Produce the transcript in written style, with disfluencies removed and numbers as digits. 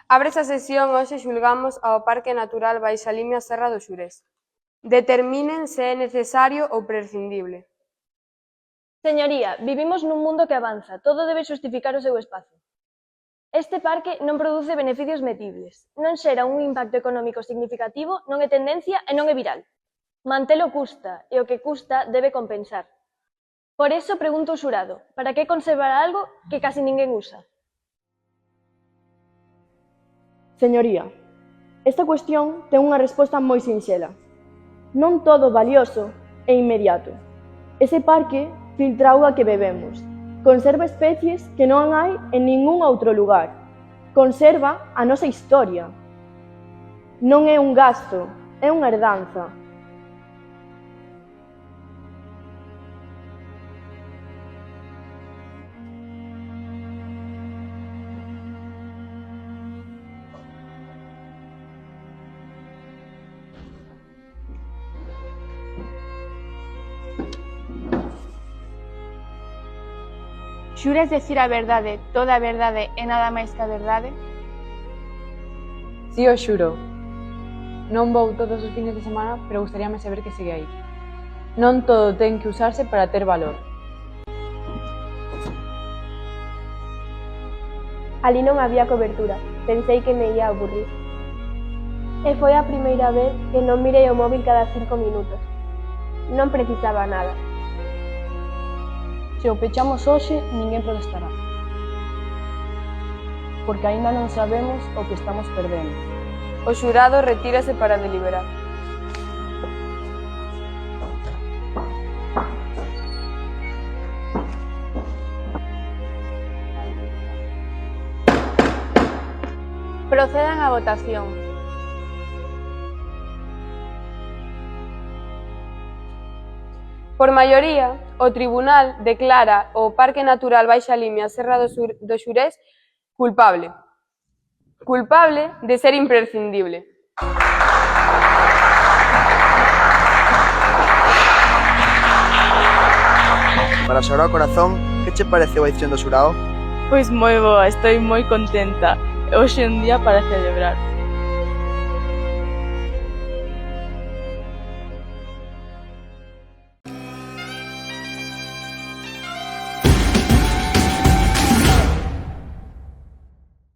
Ábrese a sesión, hoxe xulgamos ao Parque Natural Baixa Limia Serra do Xurés. Determinen se é necesario ou prescindible. Señoría, vivimos nun mundo que avanza, todo debe xustificar o seu espazo. Este parque non produce beneficios medibles, non xera un impacto económico significativo, non é tendencia e non é viral. Mantelo custa, e o que custa debe compensar. Por iso pregunto ao xurado, para que conservar algo que casi ninguén usa? Señoría, esta cuestión ten unha resposta moi sinxela. Non todo valioso é inmediato. Ese parque filtra a auga que bebemos, conserva especies que non hai en ningún outro lugar, conserva a nosa historia. Non é un gasto, é unha herdanza. Xuras decir a verdade, toda a verdade e nada máis que a verdade? Si, o xuro. Non vou todos os fines de semana, pero gustaríame saber que segue aí. Non todo ten que usarse para ter valor. Ali non había cobertura, pensei que me ia aburrir. E foi a primeira vez que non mirei o móvil cada 5 minutos. Non precisaba nada. Se o pechamos hoxe, ninguén protestará. Porque aínda non sabemos o que estamos perdendo. O xurado retírase para deliberar. Procedan á votación. Por maioría, o Tribunal declara o Parque Natural Baixa Limia Serra do Xurés culpable. Culpable de ser imprescindible. Para o Sagrado Corazón, que che pareceu a decisión do xurado? Pois moi boa, estou moi contenta. Hoxe é un día para celebrar.